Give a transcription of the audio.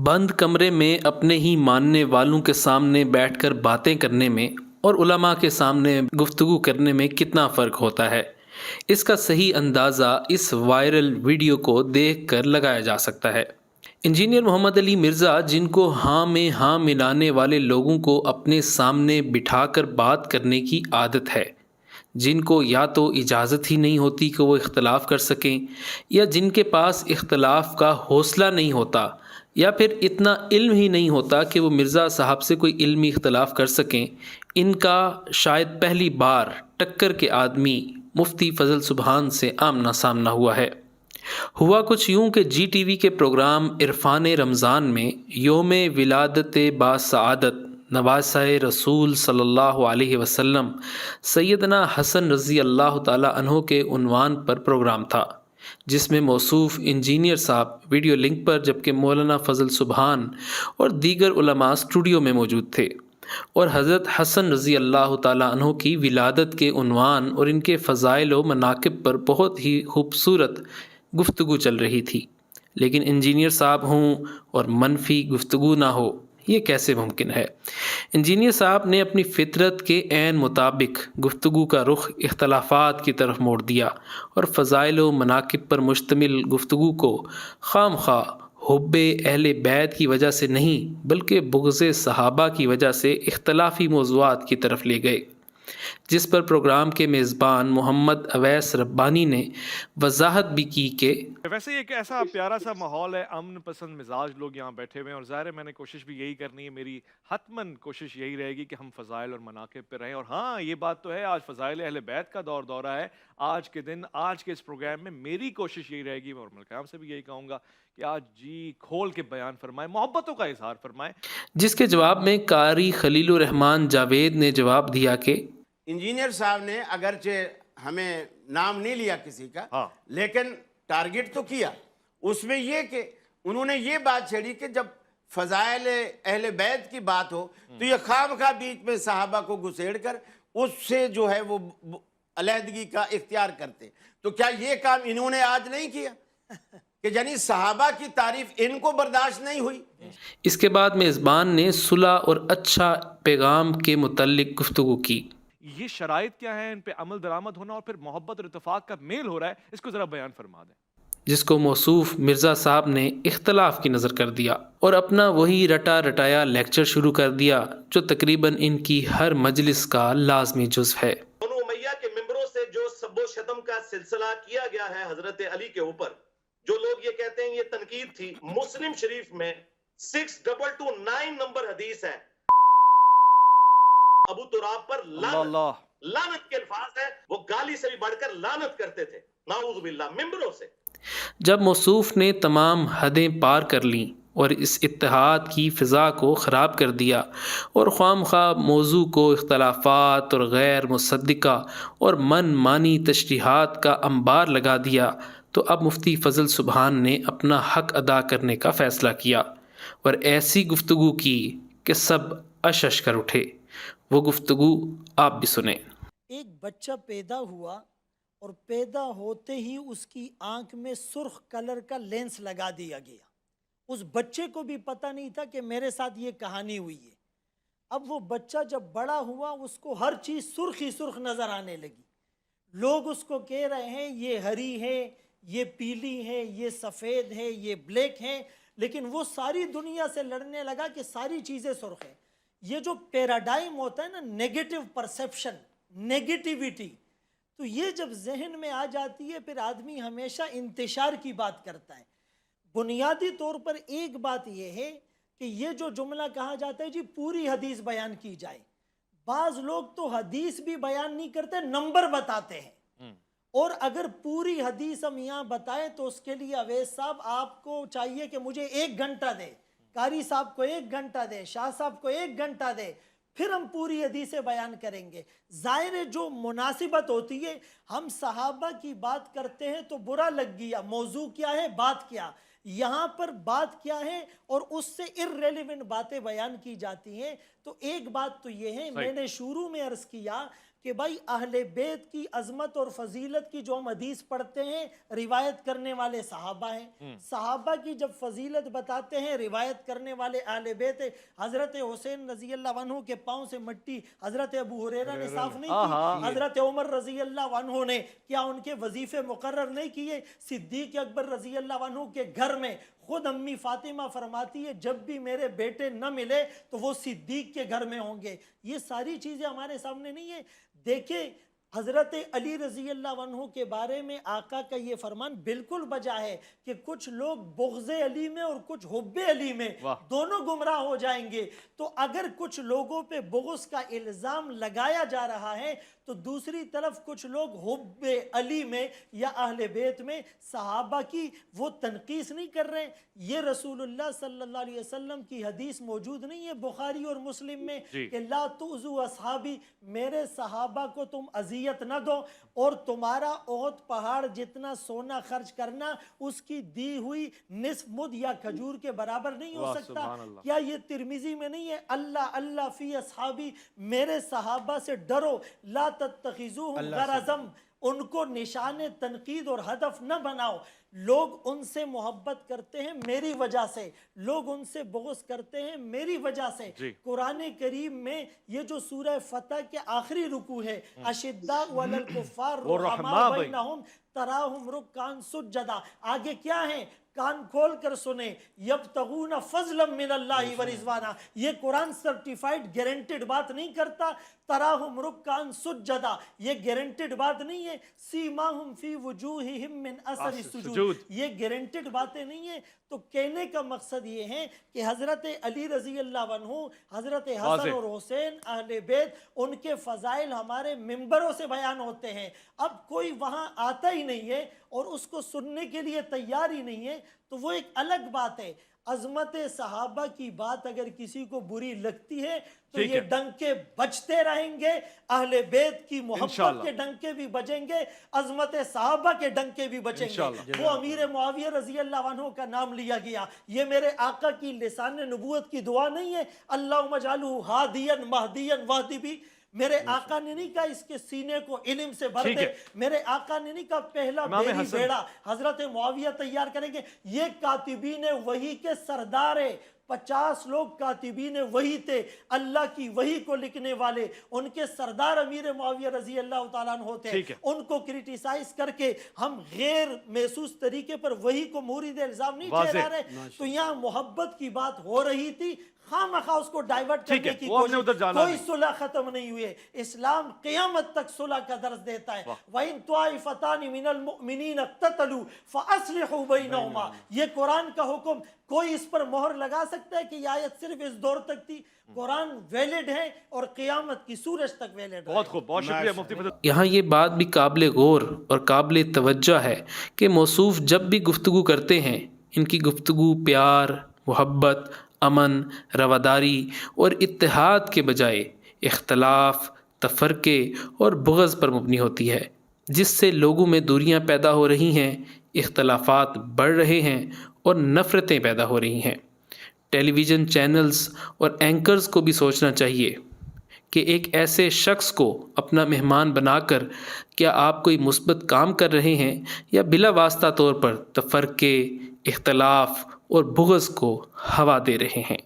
بند کمرے میں اپنے ہی ماننے والوں کے سامنے بیٹھ کر باتیں کرنے میں اور علماء کے سامنے گفتگو کرنے میں کتنا فرق ہوتا ہے، اس کا صحیح اندازہ اس وائرل ویڈیو کو دیکھ کر لگایا جا سکتا ہے۔ انجینئر محمد علی مرزا، جن کو ہاں میں ہاں ملانے والے لوگوں کو اپنے سامنے بٹھا کر بات کرنے کی عادت ہے، جن کو یا تو اجازت ہی نہیں ہوتی کہ وہ اختلاف کر سکیں، یا جن کے پاس اختلاف کا حوصلہ نہیں ہوتا، یا پھر اتنا علم ہی نہیں ہوتا کہ وہ مرزا صاحب سے کوئی علمی اختلاف کر سکیں، ان کا شاید پہلی بار ٹکر کے آدمی مفتی فضل سبحان سے آمنا سامنا ہوا ہے۔ ہوا کچھ یوں کہ جی ٹی وی کے پروگرام عرفان رمضان میں یوم ولادت باسعادت نواسہ رسول صلی اللہ علیہ وسلم سیدنا حسن رضی اللہ تعالی عنہ کے عنوان پر پروگرام تھا، جس میں موصوف انجینئر صاحب ویڈیو لنک پر، جبکہ مولانا فضل سبحان اور دیگر علماء اسٹوڈیو میں موجود تھے، اور حضرت حسن رضی اللہ تعالیٰ عنہ کی ولادت کے عنوان اور ان کے فضائل و مناقب پر بہت ہی خوبصورت گفتگو چل رہی تھی۔ لیکن انجینئر صاحب ہوں اور منفی گفتگو نہ ہو، یہ کیسے ممکن ہے؟ انجینئر صاحب نے اپنی فطرت کے عین مطابق گفتگو کا رخ اختلافات کی طرف موڑ دیا، اور فضائل و مناقب پر مشتمل گفتگو کو خام خواہ حب اہل بیت کی وجہ سے نہیں بلکہ بغض صحابہ کی وجہ سے اختلافی موضوعات کی طرف لے گئے، جس پر پروگرام کے میزبان محمد اویس ربانی نے وضاحت بھی کی کہ ویسے ایک ایسا پیارا سا ماحول ہے، امن پسند مزاج لوگ یہاں بیٹھے ہوئے ہیں، اور ظاہر ہے میں نے کوشش بھی یہی کرنی ہے، میری حتماً کوشش یہی رہے گی کہ ہم فضائل اور مناقب پہ رہیں۔ اور ہاں، یہ بات تو ہے، آج فضائل اہل بیت کا دورہ ہے۔ آج کے دن، آج کے اس پروگرام میں میری کوشش یہی رہے گی، اور ملکام سے بھی یہی کہوں گا کہ آج جی کھول کے بیان فرمائیں، محبتوں کا اظہار فرمائیں۔ جس کے جواب میں قاری خلیل الرحمان جاوید نے جواب دیا کہ انجینئر صاحب نے اگرچہ ہمیں نام نہیں لیا کسی کا، لیکن ٹارگٹ تو کیا۔ اس میں یہ کہ انہوں نے یہ بات چھیڑی کہ جب فضائل اہل بیت کی بات ہو تو یہ خواہ بیچ میں صحابہ کو گھسیڑ کر اس سے جو ہے وہ علیحدگی کا اختیار کرتے۔ تو کیا یہ کام انہوں نے آج نہیں کیا کہ یعنی صحابہ کی تعریف ان کو برداشت نہیں ہوئی؟ اس کے بعد میزبان نے صلح اور اچھا پیغام کے متعلق گفتگو کی۔ یہ شرائط کیا ہیں، ان پہ عمل درآمد ہونا اور پھر محبت اور اتفاق کا میل ہو رہا ہے، اس کو ذرا بیان فرما دیں۔ جس کو موصوف مرزا صاحب نے اختلاف کی نظر کر دیا اور اپنا وہی رٹا رٹایا لیکچر شروع کر دیا جو تقریباً ان کی ہر مجلس کا لازمی جزو ہے۔ بنو امیہ کے ممبروں سے جو سب و شتم کا سلسلہ کیا گیا ہے حضرت علی کے اوپر، جو لوگ یہ کہتے ہیں یہ تنقید تھی، مسلم شریف میں 6229 نمبر حدیث ہے، ابو تراب پر لعنت کے الفاظ ہے، وہ گالی سے بھی بڑھ کر لعنت کرتے تھے، نعوذ باللہ، ممبروں سے۔ جب موصوف نے تمام حدیں پار کر لیں اور اس اتحاد کی فضا کو خراب کر دیا اور خواہ مخواہ موضوع کو اختلافات اور غیر مصدقہ اور من مانی تشریحات کا انبار لگا دیا، تو اب مفتی فضل سبحان نے اپنا حق ادا کرنے کا فیصلہ کیا اور ایسی گفتگو کی کہ سب اشش کر اٹھے۔ وہ گفتگو آپ بھی سنیں۔ ایک بچہ پیدا ہوا اور پیدا ہوتے ہی اس کی آنکھ میں سرخ کلر کا لینس لگا دیا گیا۔ اس بچے کو بھی پتہ نہیں تھا کہ میرے ساتھ یہ کہانی ہوئی ہے۔ اب وہ بچہ جب بڑا ہوا اس کو ہر چیز سرخ ہی سرخ نظر آنے لگی۔ لوگ اس کو کہہ رہے ہیں یہ ہری ہے، یہ پیلی ہے، یہ سفید ہے، یہ بلیک ہے، لیکن وہ ساری دنیا سے لڑنے لگا کہ ساری چیزیں سرخ ہیں۔ یہ جو پیراڈائم ہوتا ہے نا، نیگیٹو پرسیپشن، نیگیٹیویٹی، تو یہ جب ذہن میں آ جاتی ہے پھر آدمی ہمیشہ انتشار کی بات کرتا ہے۔ بنیادی طور پر ایک بات یہ ہے کہ یہ جو جملہ کہا جاتا ہے جی پوری حدیث بیان کی جائے، بعض لوگ تو حدیث بھی بیان نہیں کرتے، نمبر بتاتے ہیں، اور اگر پوری حدیث ہم یہاں بتائیں تو اس کے لیے اویس صاحب آپ کو چاہیے کہ مجھے 1 گھنٹہ دے، قاری صاحب کو 1 گھنٹہ دے، شاہ صاحب کو 1 گھنٹہ دے، پھر ہم پوری حدیثیں بیان کریں گے۔ ظاہر ہے جو مناسبت ہوتی ہے، ہم صحابہ کی بات کرتے ہیں تو برا لگ گیا، موضوع کیا ہے، بات کیا، یہاں پر بات کیا ہے اور اس سے irrelevant باتیں بیان کی جاتی ہیں۔ تو ایک بات تو یہ ہے، میں نے شروع میں عرض کیا کہ بھائی اہل بیت کی عظمت اور فضیلت کی جو ہم حدیث پڑھتے ہیں روایت کرنے والے صحابہ ہیں، صحابہ کی جب فضیلت بتاتے ہیں روایت کرنے والے اہل بیت ہیں۔ حضرت حسین رضی اللہ عنہ کے پاؤں سے مٹی حضرت ابو ہریرہ نے صاف نہیں کی، حضرت عمر رضی اللہ عنہ نے کیا ان کے وظیفے مقرر نہیں کیے؟ صدیق اکبر رضی اللہ عنہ کے گھر میں خود امی فاطمہ فرماتی ہے جب بھی میرے بیٹے نہ ملے تو وہ صدیق کے گھر میں ہوں گے۔ یہ ساری چیزیں ہمارے سامنے نہیں ہیں۔ دیکھیں حضرت علی رضی اللہ عنہ کے بارے میں آقا کا یہ فرمان بالکل بجا ہے کہ کچھ لوگ بغض علی میں اور کچھ حب علی میں دونوں گمراہ ہو جائیں گے۔ تو اگر کچھ لوگوں پہ بغض کا الزام لگایا جا رہا ہے تو دوسری طرف کچھ لوگ حب علی میں یا اہل بیت میں صحابہ کی وہ تنقیص نہیں کر رہے ہیں۔ یہ رسول اللہ صلی اللہ علیہ وسلم کی حدیث موجود نہیں ہے بخاری اور مسلم میں کہ لا تؤذوا اصحابی، میرے صحابہ کو تم اذیت نہ دو، اور تمہارا احد پہاڑ جتنا سونا خرچ کرنا اس کی دی ہوئی نصف مد یا کھجور کے برابر نہیں ہو سکتا۔ کیا یہ ترمذی میں نہیں ہے؟ اللہ اللہ فی اصحابی، میرے صحابہ سے ڈرو، لا تتخذوہم غرضم، ان کو نشان تنقید اور ہدف نہ بناؤ۔ لوگ ان سے محبت کرتے ہیں میری وجہ سے، لوگ ان سے بغض کرتے ہیں میری وجہ سے۔ قرآن کریم میں یہ جو سورہ فتح کے آخری رکوع ہے، اشداء علی الکفار رحماء بینہم تراہم رکعا سجدا، آگے کیا ہیں؟ کان کھول کر سنیں، یبتغون فضلا من اللہ ورضوانا، یہ قرآن سرٹیفائیڈ گارنٹیڈ بات نہیں کرتا۔ تراہم رکعا سجدا، یہ گارنٹیڈ بات نہیں ہے۔ سیماہم فی وجوہہم من اثر السجود، یہ گارنٹیڈ باتیں نہیں ہیں۔ تو کہنے کا مقصد یہ ہے کہ حضرت علی رضی اللہ عنہ، حضرت حسن اور حسین اہل بیت، ان کے فضائل ہمارے ممبروں سے بیان ہوتے ہیں۔ اب کوئی وہاں آتا ہی نہیں ہے اور اس کو سننے کے لیے تیار ہی نہیں ہے تو وہ ایک الگ بات ہے۔ عظمت صحابہ کی بات اگر کسی کو بری لگتی ہے تو یہ ڈنکے بجتے رہیں گے، اہل بیت کی محبت کے ڈنکے بھی بجیں گے، عظمت صحابہ کے ڈنکے بھی بجیں گے۔ وہ امیر معاویہ رضی اللہ عنہ کا نام لیا گیا، یہ میرے آقا کی لسان نبوت کی دعا نہیں ہے، اللہم اجعلہ ہادیا مہدیا واہد بھی۔ میرے آقا نے نہیں کہا اس کے سینے کو علم سے بھر دے، میرے آقا نے نہیں کہا پہلا بیری بیڑا حضرت معاویہ تیار کریں گے۔ یہ کاتبین وحی کے سردار ہیں، 50 لوگ کاتبین وحی تھے، اللہ کی وحی کو لکھنے والے، ان کے سردار امیر معاویہ رضی اللہ تعالیٰ عنہ تھے۔ ان کو کریٹیسائز کر کے ہم غیر محسوس طریقے پر وحی کو مورد الزام نہیں ٹھہرا رہے۔ تو یہاں محبت کی بات ہو رہی تھی، خواہ اس کو ڈائیورٹ کرنے کی کوشش، کوئی صلح ختم نہیں ہوئی ہے۔ اسلام قیامت تک صلح کا درس دیتا ہے۔ وَإِن طَائِفَتَانِ مِنَ الْمُؤْمِنِينَ اقْتَتَلُوا فَأَصْلِحُوا بَيْنَهُمَا، یہ قرآن کا حکم، کوئی اس پر مہر لگا سکتا ہے کہ یہ آیت صرف اس دور تک تھی؟ قرآن ویلڈ ہے اور قیامت کی سورج تک ویلڈ ہے۔ بہت خوب، بہت شکریہ مفتی فضل۔ یہاں یہ بات بھی قابل غور اور قابل توجہ ہے کہ موصوف جب بھی گفتگو کرتے ہیں ان کی گفتگو پیار، محبت، امن، رواداری اور اتحاد کے بجائے اختلاف، تفرقے اور بغض پر مبنی ہوتی ہے، جس سے لوگوں میں دوریاں پیدا ہو رہی ہیں، اختلافات بڑھ رہے ہیں اور نفرتیں پیدا ہو رہی ہیں۔ ٹیلی ویژن چینلز اور اینکرز کو بھی سوچنا چاہیے کہ ایک ایسے شخص کو اپنا مہمان بنا کر کیا آپ کوئی مثبت کام کر رہے ہیں یا بلا واسطہ طور پر تفرقے، اختلاف اور بغض کو ہوا دے رہے ہیں۔